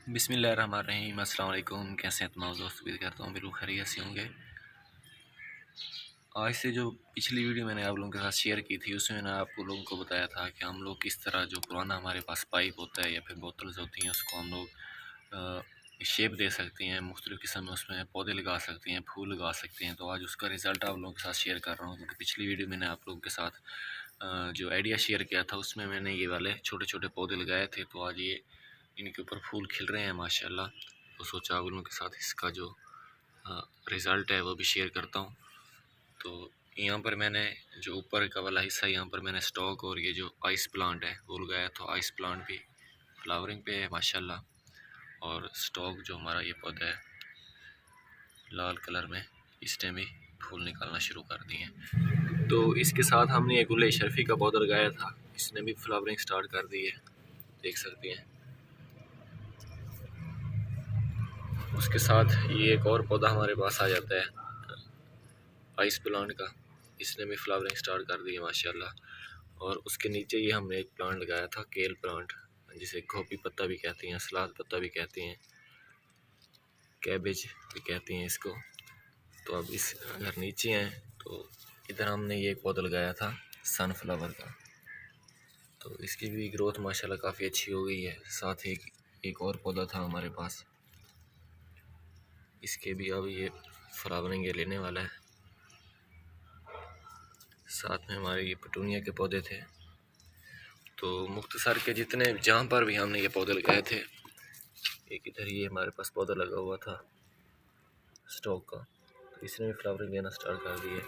बिस्मिल्लाहिर्रहमानिर्रहीम। अस्सलाम वालेकुम। कैसे हैं तमाम दोस्त? उम्मीद करता हूँ बिल्कुल खैरियत से होंगे। आज से जो पिछली वीडियो मैंने आप लोगों के साथ शेयर की थी उसमें मैंने आप लोगों को बताया था कि हम लोग किस तरह जो पुराना हमारे पास पाइप होता है या फिर बोतल्स होती हैं उसको हम लोग शेप दे सकते हैं, मुख्तलिफ़ किस्म में उसमें पौधे लगा सकते हैं, फूल लगा सकते हैं। तो आज उसका रिज़ल्ट आप लोगों के साथ शेयर कर रहा हूँ, क्योंकि पिछली वीडियो मैंने आप लोगों के साथ जो आइडिया शेयर किया था उसमें मैंने ये वाले छोटे छोटे पौधे लगाए थे। तो आज ये इनके ऊपर फूल खिल रहे हैं माशाल्लाह। तो सोचा आप लोगों के साथ इसका जो रिज़ल्ट है वो भी शेयर करता हूँ। तो यहाँ पर मैंने जो ऊपर का वाला हिस्सा यहाँ पर मैंने स्टॉक और ये जो आइस प्लांट है वो लगाया। तो आइस प्लांट भी फ्लावरिंग पे है माशाल्लाह, और स्टॉक जो हमारा ये पौधा है लाल कलर में, इसने भी फूल निकालना शुरू कर दिए हैं। तो इसके साथ हमने ये गुल शर्फी का पौधा लगाया था, इसने भी फ्लावरिंग स्टार्ट कर दी है, देख सकते हैं। उसके साथ ये एक और पौधा हमारे पास आ जाता है आइस प्लांट का, इसने भी फ्लावरिंग स्टार्ट कर दी है माशाल्लाह। और उसके नीचे ये हमने एक प्लांट लगाया था केल प्लांट, जिसे गोभी पत्ता भी कहते हैं, सलाद पत्ता भी कहते हैं, कैबेज भी कहते हैं इसको। तो अब इस अगर नीचे हैं तो इधर हमने ये एक पौधा लगाया था सनफ्लावर का, तो इसकी भी ग्रोथ माशाल्लाह काफ़ी अच्छी हो गई है। साथ ही एक और पौधा था हमारे पास, इसके भी अब ये फ्लावरिंग ये लेने वाला है। साथ में हमारे ये पटूनिया के पौधे थे। तो मुख्तसर के जितने जहाँ पर भी हमने ये पौधे लगाए थे, एक इधर ये हमारे पास पौधा लगा हुआ था स्टॉक का, तो इसने भी फ्लावरिंग देना स्टार्ट कर दी है।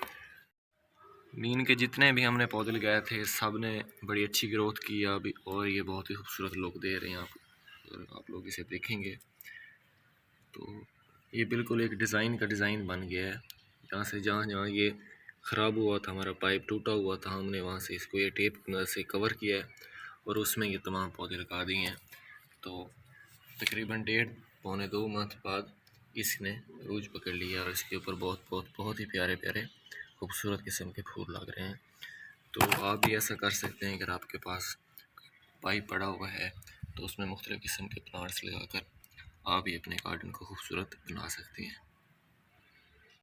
नीम के जितने भी हमने पौधे लगाए थे सब ने बड़ी अच्छी ग्रोथ की अभी, और ये बहुत ही खूबसूरत लुक दे रहे हैं। आप लोग इसे देखेंगे तो ये बिल्कुल एक डिज़ाइन का डिज़ाइन बन गया है। जहाँ से जहाँ ये ख़राब हुआ था, हमारा पाइप टूटा हुआ था, हमने वहाँ से इसको ये टेप की मदद से कवर किया है और उसमें ये तमाम पौधे लगा दिए हैं। तो तकरीबन 1.5-2 मंथ बाद इसने रूज पकड़ लिया और इसके ऊपर बहुत ही प्यारे प्यारे खूबसूरत किस्म के फूल लग रहे हैं। तो आप भी ऐसा कर सकते हैं, अगर आपके पास पाइप पड़ा हुआ है तो उसमें मुख्तलिफ़ किस्म के प्लांट्स लगाकर आप भी अपने गार्डन को खूबसूरत बना सकते हैं।